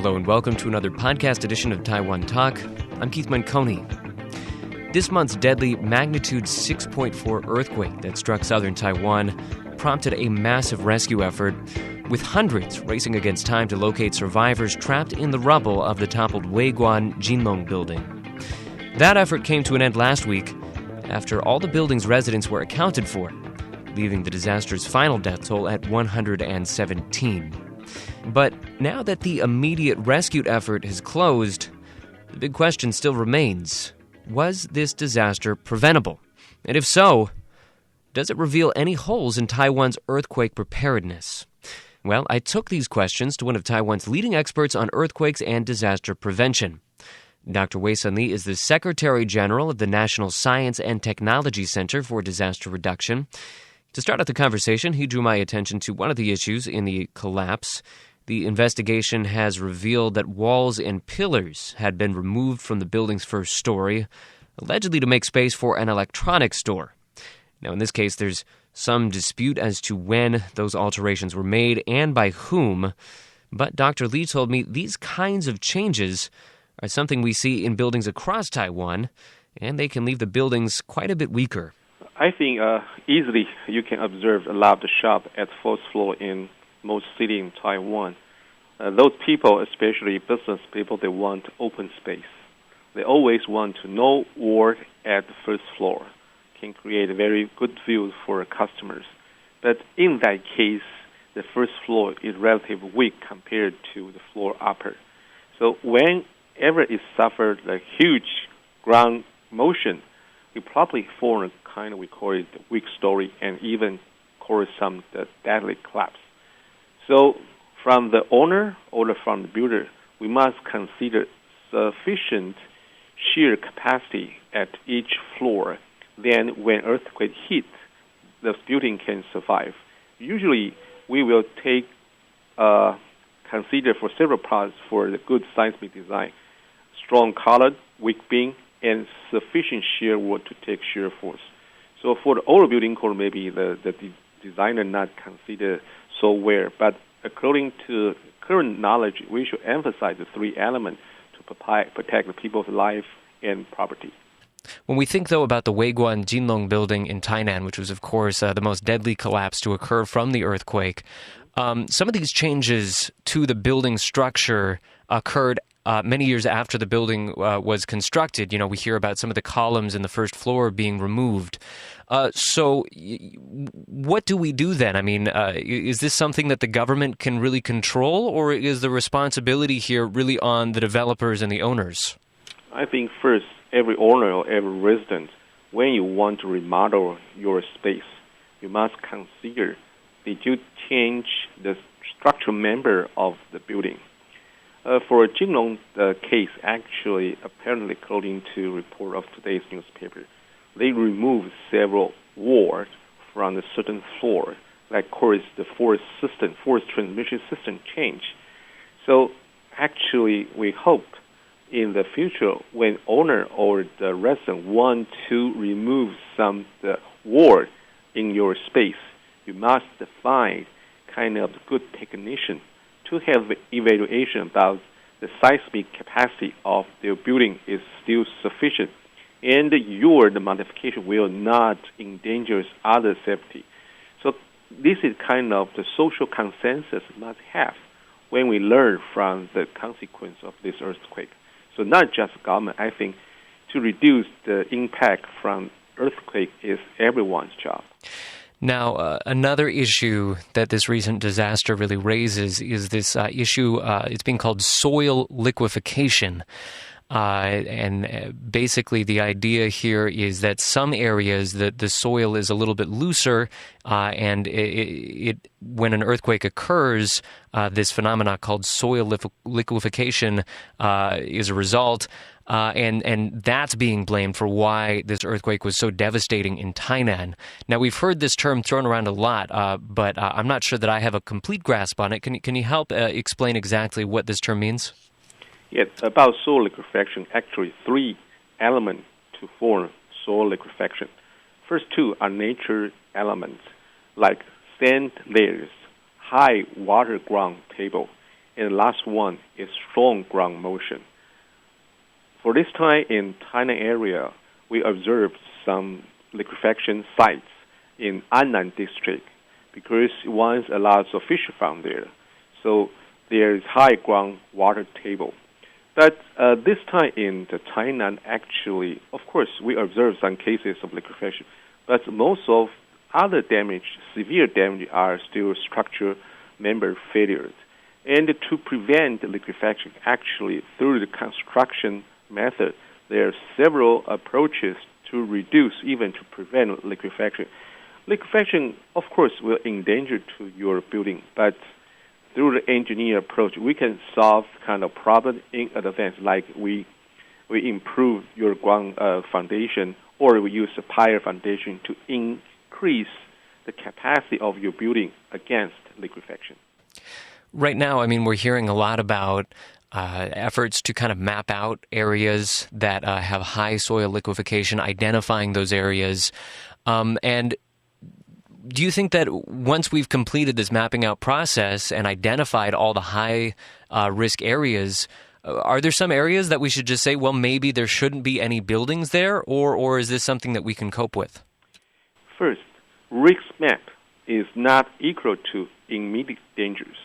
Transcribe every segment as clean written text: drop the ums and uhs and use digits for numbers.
Hello and welcome to another podcast edition of Taiwan Talk. I'm Keith Manconi. This month's deadly magnitude 6.4 earthquake that struck southern Taiwan prompted a massive rescue effort, with hundreds racing against time to locate survivors trapped in the rubble of the toppled Wei-sen Jinlong building. That effort came to an end last week after all the building's residents were accounted for, leaving the disaster's final death toll at 117. But now that the immediate rescue effort has closed, the big question still remains: was this disaster preventable? And if so, does it reveal any holes in Taiwan's earthquake preparedness? Well, I took these questions to one of Taiwan's leading experts on earthquakes and disaster prevention. Dr. Wei-sen is the Secretary General of the National Science and Technology Center for Disaster Reduction. To start out the conversation, he drew my attention to one of the issues in the collapse. The investigation has revealed that walls and pillars had been removed from the building's first story, allegedly to make space for an electronics store. Now, in this case, there's some dispute as to when those alterations were made and by whom, but Dr. Lee told me these kinds of changes are something we see in buildings across Taiwan, and they can leave the buildings quite a bit weaker. I think easily you can observe a lot of the shop at fourth floor in most cities in Taiwan. Those people, especially business people, they want open space. They always want to know work at the first floor can create a very good view for customers. But in that case, the first floor is relatively weak compared to the floor upper. So whenever it suffered a huge ground motion, it probably formed a kind of, we call it the weak story, and even cause some the deadly collapse. So from the owner or from the builder, we must consider sufficient shear capacity at each floor. Then when earthquake hits, the building can survive. Usually we will consider for several parts for the good seismic design: strong column, weak beam, and sufficient shear work to take shear force. So for the older building code, maybe the designer not consider so well, but according to current knowledge, we should emphasize the three elements to protect the people's life and property. When we think, though, about the Wei-sen Jinlong building in Tainan, which was, of course, the most deadly collapse to occur from the earthquake, some of these changes to the building structure occurred many years after the building was constructed. You know, we hear about some of the columns in the first floor being removed. So what do we do then? I mean, is this something that the government can really control, or is the responsibility here really on the developers and the owners? I think first, every owner or every resident, when you want to remodel your space, you must consider, did you change the structural member of the building? For a Jinlong case, actually, apparently, according to report of today's newspaper, they removed several walls from a certain floor, like, of course, the force transmission system change. So, actually, we hope in the future, when owner or the resident want to remove some the wall in your space, you must find kind of good technician to have evaluation about the seismic capacity of the building is still sufficient, and the modification will not endanger other safety. So this is kind of the social consensus must have when we learn from the consequence of this earthquake. So not just government, I think, to reduce the impact from earthquake is everyone's job. Now, another issue that this recent disaster really raises is this issue, it's being called soil liquefaction. And basically the idea here is that some areas the soil is a little bit looser, and when an earthquake occurs, this phenomena called soil liquefaction is a result. And that's being blamed for why this earthquake was so devastating in Tainan. Now, we've heard this term thrown around a lot, but I'm not sure that I have a complete grasp on it. Can you help explain exactly what this term means? Yes, about soil liquefaction, actually three elements to form soil liquefaction. First two are nature elements, like sand layers, high water ground table, And the last one is strong ground motion. For this time in Tainan area, we observed some liquefaction sites in Tainan district because once a lot of fish found there. So there is high groundwater table. But this time in the Tainan, actually, of course, we observed some cases of liquefaction, but most of other damage, severe damage, are still structure member failures. And to prevent the liquefaction, actually, through the construction method, there are several approaches to reduce, even to prevent liquefaction. Liquefaction, of course, will endanger to your building, but through the engineer approach, we can solve kind of problem in advance, like we improve your ground foundation, or we use a higher foundation to increase the capacity of your building against liquefaction. Right now, I mean, we're hearing a lot about efforts to kind of map out areas that have high soil liquefaction, identifying those areas. And do you think that once we've completed this mapping out process and identified all the high risk areas, are there some areas that we should just say, well, maybe there shouldn't be any buildings there, or is this something that we can cope with? First, risk map is not equal to immediate dangers.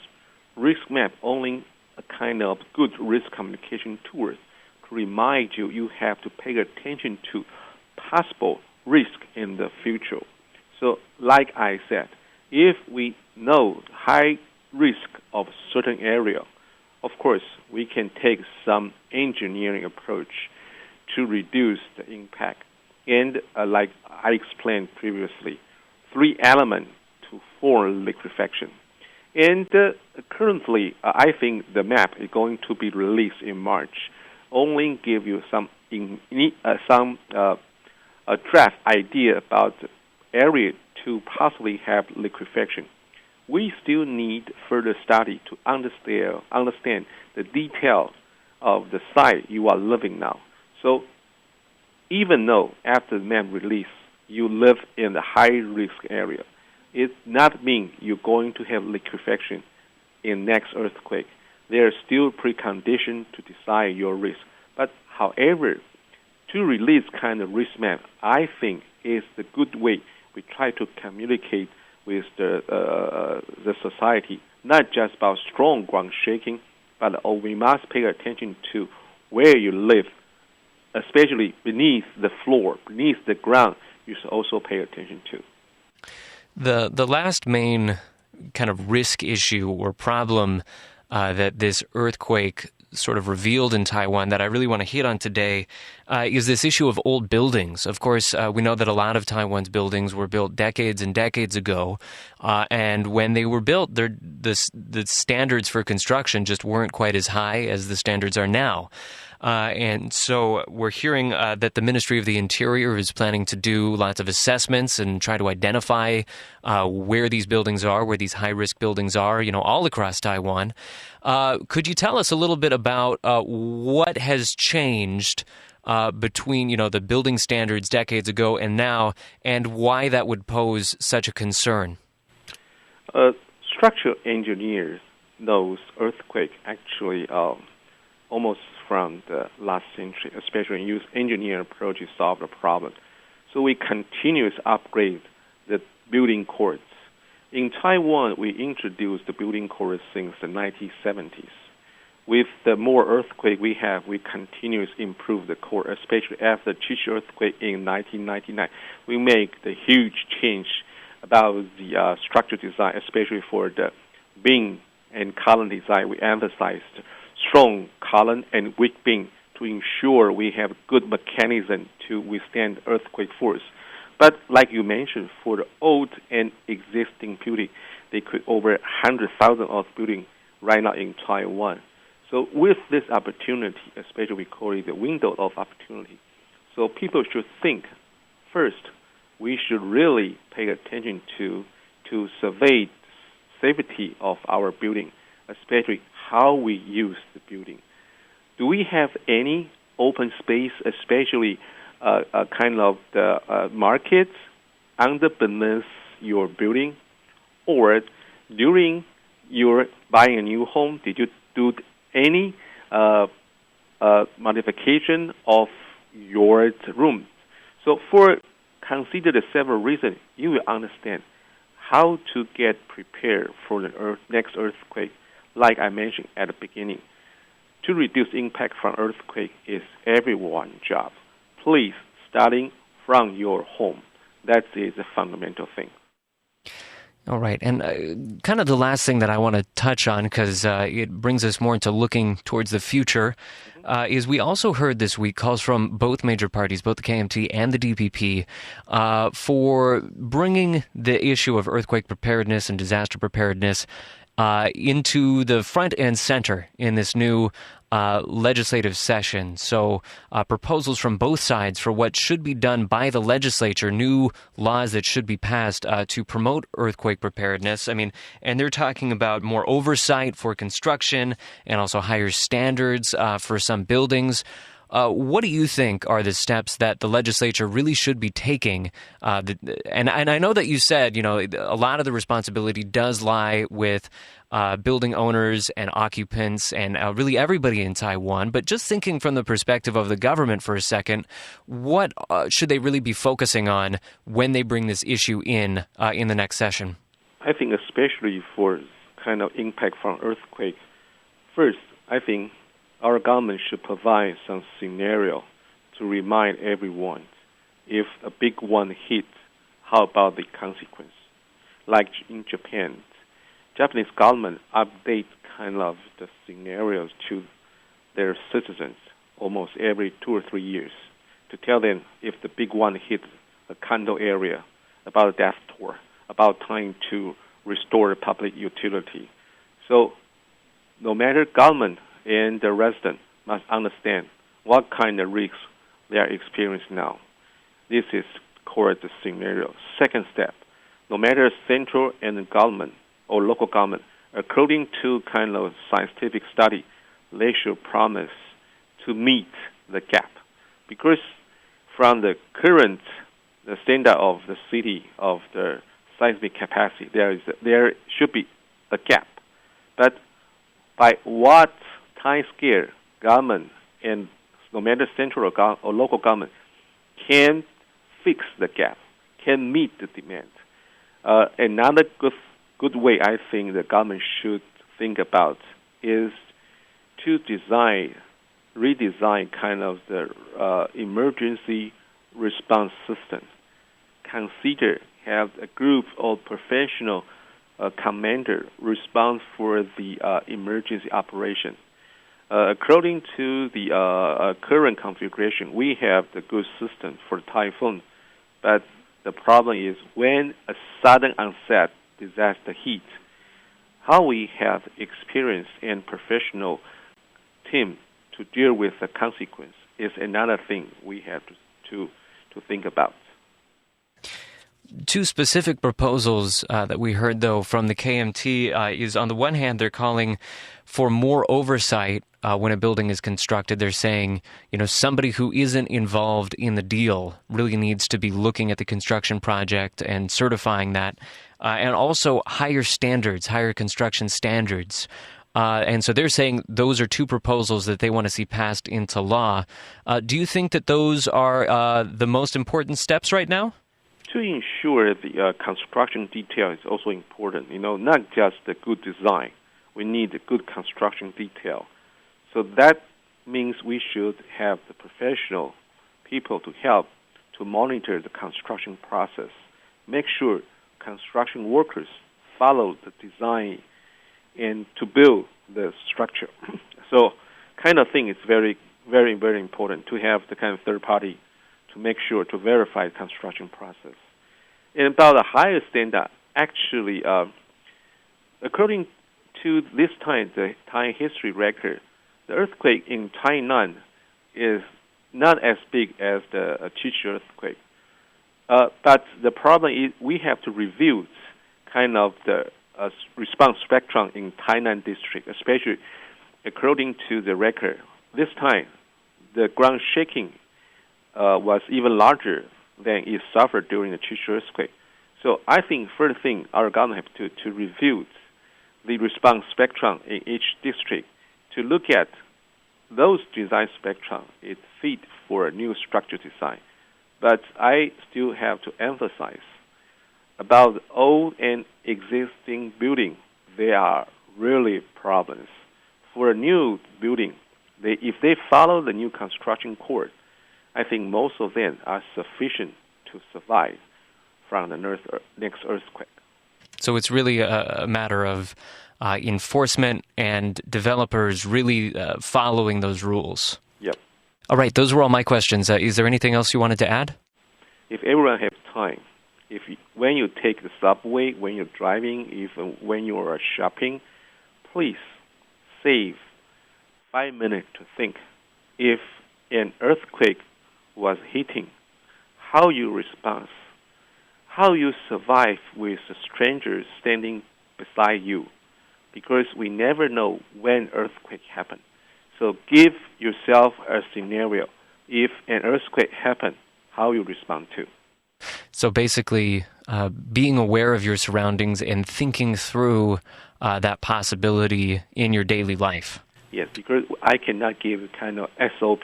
Risk map only a kind of good risk communication tool to remind you have to pay attention to possible risk in the future. So, like I said, if we know high risk of certain area, of course, we can take some engineering approach to reduce the impact. And like I explained previously, 3 elements to form liquefaction. And currently, I think the map is going to be released in March. Only give you some draft idea about area to possibly have liquefaction. We still need further study to understand the details of the site you are living now. So even though after the map release you live in the high-risk area, it not mean you're going to have liquefaction in next earthquake. There are still preconditions to decide your risk. But however, to release kind of risk map, I think is the good way we try to communicate with the society, not just about strong ground shaking, but we must pay attention to where you live, especially beneath the floor, beneath the ground. You should also pay attention to. The last main kind of risk issue or problem that this earthquake sort of revealed in Taiwan that I really want to hit on today is this issue of old buildings. Of course, we know that a lot of Taiwan's buildings were built decades and decades ago, and when they were built, the standards for construction just weren't quite as high as the standards are now. And so we're hearing that the Ministry of the Interior is planning to do lots of assessments and try to identify where these buildings are, where these high-risk buildings are, all across Taiwan. Could you tell us a little bit about what has changed between, the building standards decades ago and now, and why that would pose such a concern? Structural engineers knows earthquake actually almost from the last century, especially use engineering approach to solve the problem. So we continuously upgrade the building codes. In Taiwan, we introduced the building codes since the 1970s. With the more earthquake we have, we continuously improve the core, especially after the Chichi earthquake in 1999. We make the huge change about the structure design, especially for the beam and column design. We emphasized strong column and weak beam to ensure we have good mechanism to withstand earthquake force. But like you mentioned, for the old and existing building, they could over 100,000 of building right now in Taiwan. So with this opportunity, especially we call it the window of opportunity, so people should think, first, we should really pay attention to survey safety of our building, especially how we use the building. Do we have any open space, especially kind of the markets beneath your building? Or during your buying a new home, did you do any modification of your room. So consider the several reasons, you will understand how to get prepared for the next earthquake. Like I mentioned at the beginning, to reduce impact from earthquake is everyone's job. Please, starting from your home. That is a fundamental thing. All right. And kind of the last thing that I want to touch on, because it brings us more into looking towards the future, is we also heard this week calls from both major parties, both the KMT and the DPP, for bringing the issue of earthquake preparedness and disaster preparedness into the front and center in this new legislative session. So proposals from both sides for what should be done by the legislature, new laws that should be passed to promote earthquake preparedness. I mean, and they're talking about more oversight for construction and also higher standards for some buildings. What do you think are the steps that the legislature really should be taking? And I know that you said, a lot of the responsibility does lie with building owners and occupants and really everybody in Taiwan. But just thinking from the perspective of the government for a second, what should they really be focusing on when they bring this issue in the next session? I think especially for kind of impact from earthquake, first, I think our government should provide some scenario to remind everyone if a big one hits, how about the consequence? Like in Japan, Japanese government updates kind of the scenarios to their citizens almost every 2 or 3 years to tell them if the big one hits a condo area, about a death toll, about time to restore public utility. So no matter government and the resident must understand what kind of risks they are experiencing now. This is called the scenario. Second step, no matter central and government or local government, according to kind of scientific study, they should promise to meet the gap. Because from the current the standard of the city of the seismic capacity, there should be a gap. But by what time scale government and no matter central or local government can fix the gap, can meet the demand. Another good way I think the government should think about is to redesign kind of the emergency response system. Consider have a group of professional commander respond for the emergency operation. According to the current configuration, we have the good system for typhoon, but the problem is when a sudden onset disaster hits, how we have experience and professional team to deal with the consequence is another thing we have to think about. Two specific proposals that we heard, though, from the KMT is, on the one hand, they're calling for more oversight when a building is constructed. They're saying, somebody who isn't involved in the deal really needs to be looking at the construction project and certifying that. And also higher standards, higher construction standards. And so they're saying those are two proposals that they want to see passed into law. Do you think that those are the most important steps right now? To ensure the construction detail is also important. Not just the good design. We need the good construction detail. So that means we should have the professional people to help to monitor the construction process, make sure construction workers follow the design and to build the structure. So kind of thing is very, very, very important to have the kind of third party to make sure to verify the construction process. And about a higher standard, actually, according to this time, the Thai history record, the earthquake in Tainan is not as big as the Chichu earthquake. But the problem is we have to review kind of the response spectrum in Tainan district, especially according to the record. This time, the ground shaking was even larger than it suffered during the Chichu earthquake. So I think first thing our government have to review the response spectrum in each district to look at those design spectra, it fit for a new structure design. But I still have to emphasize about old and existing building, there are really problems. For a new building, if they follow the new construction course, I think most of them are sufficient to survive from the next earthquake. So it's really a matter of enforcement and developers really following those rules. Yep. All right, those were all my questions. Is there anything else you wanted to add? If everyone has time, when you take the subway, when you're driving, even when you are shopping, please save 5 minutes to think. If an earthquake was hitting, how you respond, how you survive with a stranger standing beside you, because we never know when earthquake happens. So give yourself a scenario. If an earthquake happens, how you respond to. So basically, being aware of your surroundings and thinking through that possibility in your daily life. Yes, because I cannot give a kind of SOP,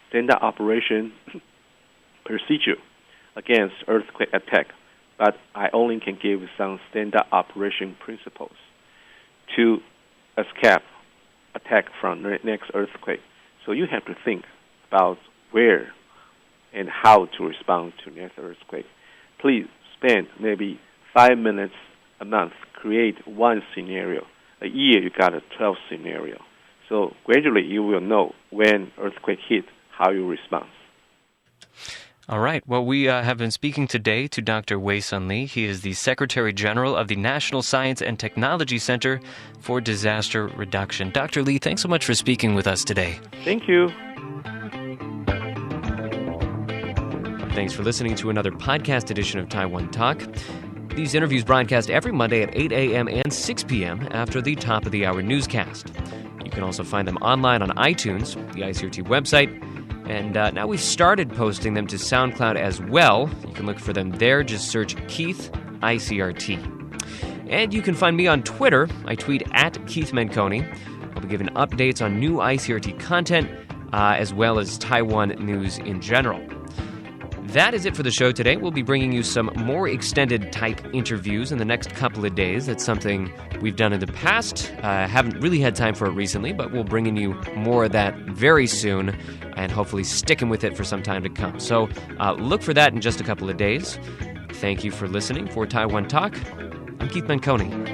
standard operation procedure against earthquake attack, but I only can give some standard operation principles to escape attack from the next earthquake. So you have to think about where and how to respond to next earthquake. Please spend maybe 5 minutes a month, create one scenario. A year you got a 12 scenario. So gradually you will know when earthquake hit, how you respond. All right. Well, we have been speaking today to Dr. Wei-sen Lee. He is the Secretary General of the National Science and Technology Center for Disaster Reduction. Dr. Lee, thanks so much for speaking with us today. Thank you. Thanks for listening to another podcast edition of Taiwan Talk. These interviews broadcast every Monday at 8 a.m. and 6 p.m. after the top of the hour newscast. You can also find them online on iTunes, the ICRT website, and now we've started posting them to SoundCloud as well. You can look for them there. Just search Keith ICRT. And you can find me on Twitter. I tweet at Keith Menconi. I'll be giving updates on new ICRT content as well as Taiwan news in general. That is it for the show today. We'll be bringing you some more extended type interviews in the next couple of days. That's something we've done in the past. Haven't really had time for it recently, but we'll bring you more of that very soon and hopefully sticking with it for some time to come. So look for that in just a couple of days. Thank you for listening. For Taiwan Talk, I'm Keith Menconi.